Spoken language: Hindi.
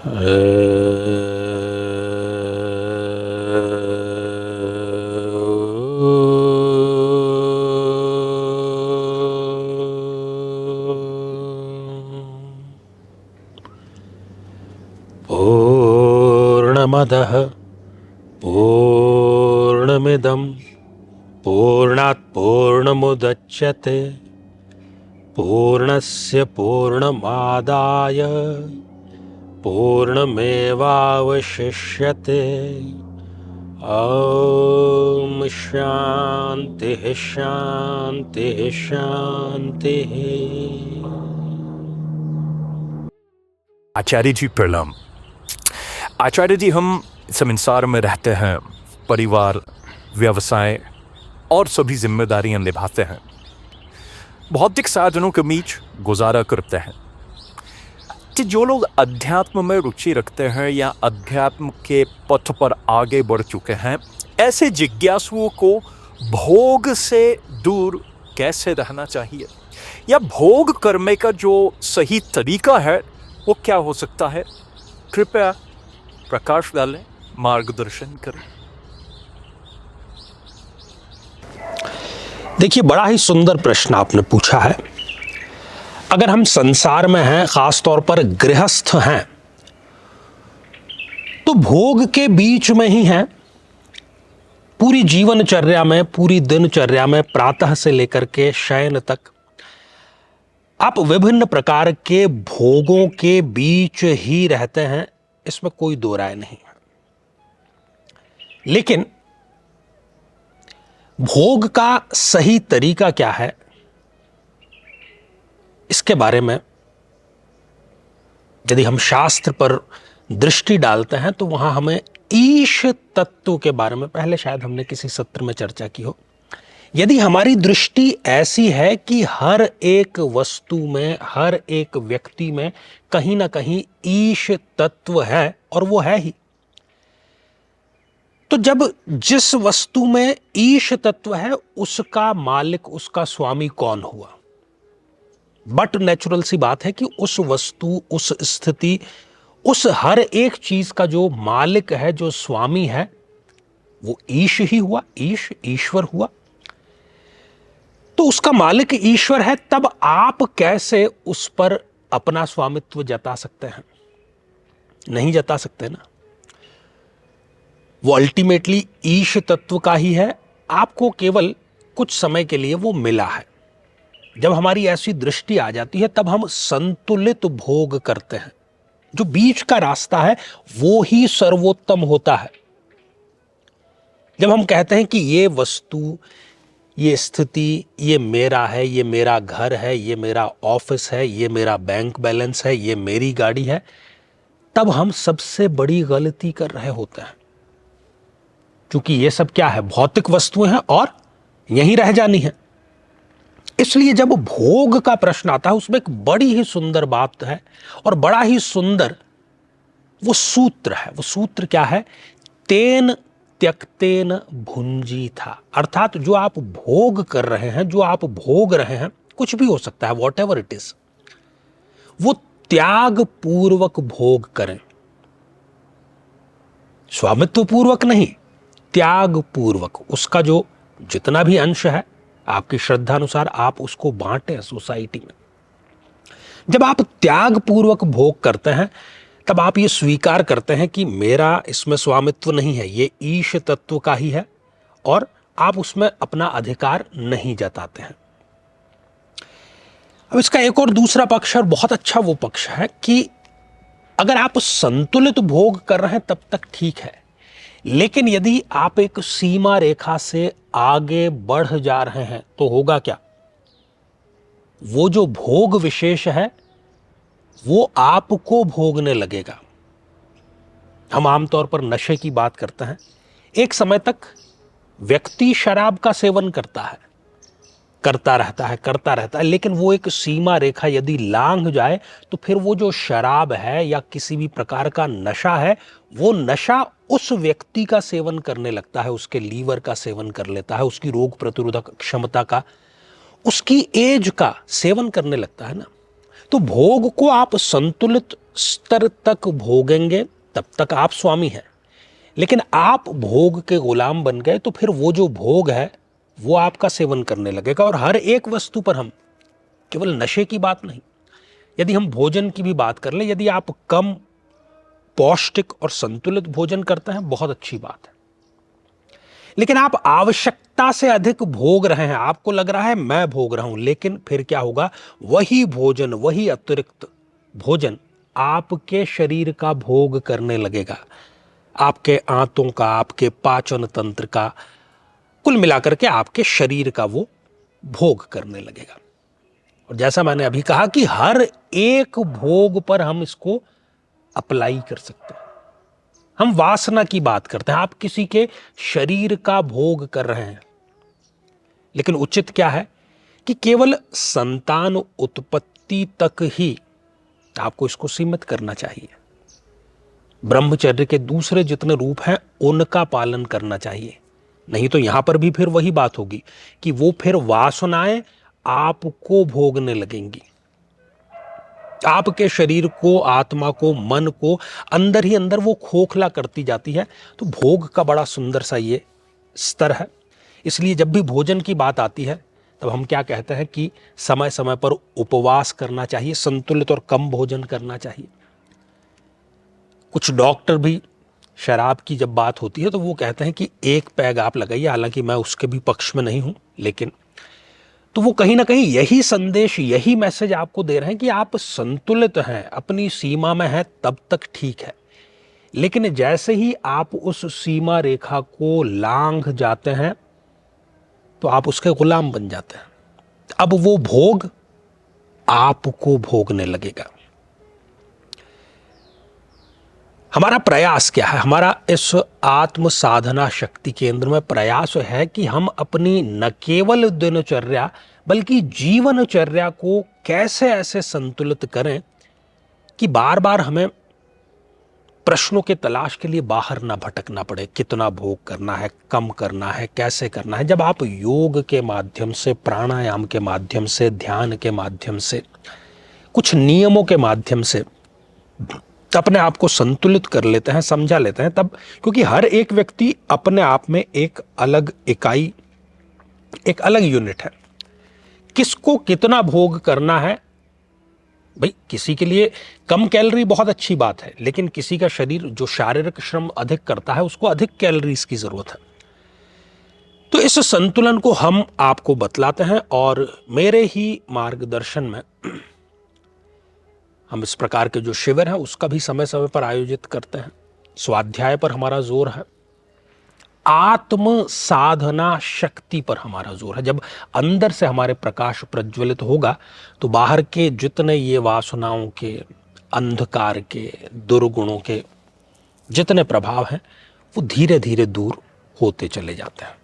पूर्णमदः पूर्णमिदं पूर्णात् पूर्णमुदच्यते पूर्णस्य पूर्णमादाय पूर्णमेवावशिष्यते। ओम शांतिः शांतिः शांतिः। आचार्य जी प्रणाम। आचार्य जी, हम संसार में रहते हैं, परिवार, व्यवसाय और सभी जिम्मेदारियां निभाते हैं, भौतिक साधनों के बीच गुजारा करते हैं। कि जो लोग अध्यात्म में रुचि रखते हैं या अध्यात्म के पथ पर आगे बढ़ चुके हैं, ऐसे जिज्ञासुओं को भोग से दूर कैसे रहना चाहिए, या भोग करने का जो सही तरीका है वो क्या हो सकता है? कृपया प्रकाश डालें, मार्गदर्शन करें। देखिए, बड़ा ही सुंदर प्रश्न आपने पूछा है। अगर हम संसार में हैं, खास तौर पर गृहस्थ हैं, तो भोग के बीच में ही हैं। पूरी जीवनचर्या में, पूरी दिनचर्या में, प्रातः से लेकर के शयन तक आप विभिन्न प्रकार के भोगों के बीच ही रहते हैं, इसमें कोई दो राय नहीं है। लेकिन भोग का सही तरीका क्या है, इसके बारे में यदि हम शास्त्र पर दृष्टि डालते हैं तो वहां हमें ईश तत्व के बारे में पहले शायद हमने किसी सत्र में चर्चा की हो। यदि हमारी दृष्टि ऐसी है कि हर एक वस्तु में, हर एक व्यक्ति में कहीं ना कहीं ईश तत्व है, और वो है ही, तो जब जिस वस्तु में ईश तत्व है उसका मालिक, उसका स्वामी कौन हुआ? बट नेचुरल सी बात है कि उस वस्तु, उस स्थिति, उस हर एक चीज का जो मालिक है, जो स्वामी है, वो ईश ही हुआ। ईश, ईश्वर हुआ। तो उसका मालिक ईश्वर है, तब आप कैसे उस पर अपना स्वामित्व जता सकते हैं? नहीं जता सकते ना। वो अल्टीमेटली ईश तत्व का ही है, आपको केवल कुछ समय के लिए वो मिला है। जब हमारी ऐसी दृष्टि आ जाती है तब हम संतुलित भोग करते हैं। जो बीच का रास्ता है वो ही सर्वोत्तम होता है। जब हम कहते हैं कि ये वस्तु, ये स्थिति, ये मेरा है, ये मेरा घर है, ये मेरा ऑफिस है, ये मेरा बैंक बैलेंस है, ये मेरी गाड़ी है, तब हम सबसे बड़ी गलती कर रहे होते हैं। क्योंकि ये सब क्या है? भौतिक वस्तुएं हैं और यहीं रह जानी है। इसलिए जब भोग का प्रश्न आता है उसमें एक बड़ी ही सुंदर बात है और बड़ा ही सुंदर वो सूत्र है। वो सूत्र क्या है? तेन त्यक्तेन भुंजी था। अर्थात जो आप भोग कर रहे हैं, जो आप भोग रहे हैं, कुछ भी हो सकता है, वॉट एवर इट इज, वो त्याग पूर्वक भोग करें। स्वामित्व पूर्वक नहीं, त्याग पूर्वक। उसका जो जितना भी अंश है आपकी श्रद्धा अनुसार आप उसको बांटें सोसाइटी में। जब आप त्याग पूर्वक भोग करते हैं तब आप ये स्वीकार करते हैं कि मेरा इसमें स्वामित्व नहीं है, ये ईश तत्व का ही है, और आप उसमें अपना अधिकार नहीं जताते हैं। अब इसका एक और दूसरा पक्ष है, और बहुत अच्छा वो पक्ष है कि अगर आप संतुलित भोग कर रहे हैं तब तक ठीक है, लेकिन यदि आप एक सीमा रेखा से आगे बढ़ जा रहे हैं तो होगा क्या? वो जो भोग विशेष है वो आपको भोगने लगेगा। हम आमतौर पर नशे की बात करते हैं। एक समय तक व्यक्ति शराब का सेवन करता रहता है, लेकिन वो एक सीमा रेखा यदि लांघ जाए तो फिर वो जो शराब है या किसी भी प्रकार का नशा है, वो नशा उस व्यक्ति का सेवन करने लगता है, उसके लीवर का सेवन कर लेता है, उसकी रोग प्रतिरोधक क्षमता का, उसकी एज का सेवन करने लगता है ना। तो भोग को आप संतुलित स्तर तक भोगेंगे तब तक आप स्वामी हैं, लेकिन आप भोग के गुलाम बन गए तो फिर वो जो भोग है वो आपका सेवन करने लगेगा। और हर एक वस्तु पर, हम केवल नशे की बात नहीं, यदि हम भोजन की भी बात कर लें, यदि आप कम पौष्टिक और संतुलित भोजन करते हैं, बहुत अच्छी बात है। लेकिन आप आवश्यकता से अधिक भोग रहे हैं, आपको लग रहा है मैं भोग रहा हूं, लेकिन फिर क्या होगा, वही भोजन, वही अतिरिक्त भोजन आपके शरीर का भोग करने लगेगा, आपके आंतों का, आपके पाचन तंत्र का, कुल मिलाकर के आपके शरीर का वो भोग करने लगेगा। और जैसा मैंने अभी कहा कि हर एक भोग पर हम इसको अप्लाई कर सकते हैं। हम वासना की बात करते हैं, आप किसी के शरीर का भोग कर रहे हैं, लेकिन उचित क्या है कि केवल संतान उत्पत्ति तक ही आपको इसको सीमित करना चाहिए। ब्रह्मचर्य के दूसरे जितने रूप हैं उनका पालन करना चाहिए, नहीं तो यहां पर भी फिर वही बात होगी कि वो फिर वासनाएं आपको भोगने लगेंगी, आपके शरीर को, आत्मा को, मन को अंदर ही अंदर वो खोखला करती जाती है। तो भोग का बड़ा सुंदर सा ये स्तर है। इसलिए जब भी भोजन की बात आती है तब हम क्या कहते हैं कि समय समय पर उपवास करना चाहिए, संतुलित और कम भोजन करना चाहिए। कुछ डॉक्टर भी, शराब की जब बात होती है तो वो कहते हैं कि एक पैग आप लगाइए, हालांकि मैं उसके भी पक्ष में नहीं हूं, लेकिन तो वो कहीं ना कहीं यही संदेश, यही मैसेज आपको दे रहे हैं कि आप संतुलित हैं, अपनी सीमा में हैं, तब तक ठीक है। लेकिन जैसे ही आप उस सीमा रेखा को लांघ जाते हैं तो आप उसके गुलाम बन जाते हैं। अब वो भोग आपको भोगने लगेगा। हमारा प्रयास क्या है? हमारा इस आत्म साधना शक्ति केंद्र में प्रयास है कि हम अपनी न केवल दिनचर्या बल्कि जीवनचर्या को कैसे ऐसे संतुलित करें कि बार बार हमें प्रश्नों के तलाश के लिए बाहर ना भटकना पड़े। कितना भोग करना है, कम करना है, कैसे करना है। जब आप योग के माध्यम से, प्राणायाम के माध्यम से, ध्यान के माध्यम से, कुछ नियमों के माध्यम से अपने आप को संतुलित कर लेते हैं, समझा लेते हैं, तब, क्योंकि हर एक व्यक्ति अपने आप में एक अलग इकाई, एक अलग यूनिट है। किसको कितना भोग करना है, भाई किसी के लिए कम कैलोरी बहुत अच्छी बात है, लेकिन किसी का शरीर जो शारीरिक श्रम अधिक करता है उसको अधिक कैलोरीज की जरूरत है। तो इस संतुलन को हम आपको बतलाते हैं और मेरे ही मार्गदर्शन में हम इस प्रकार के जो शिविर हैं उसका भी समय समय पर आयोजित करते हैं। स्वाध्याय पर हमारा जोर है, आत्म साधना शक्ति पर हमारा जोर है। जब अंदर से हमारे प्रकाश प्रज्वलित होगा तो बाहर के जितने ये वासनाओं के, अंधकार के, दुर्गुणों के जितने प्रभाव हैं वो धीरे धीरे दूर होते चले जाते हैं।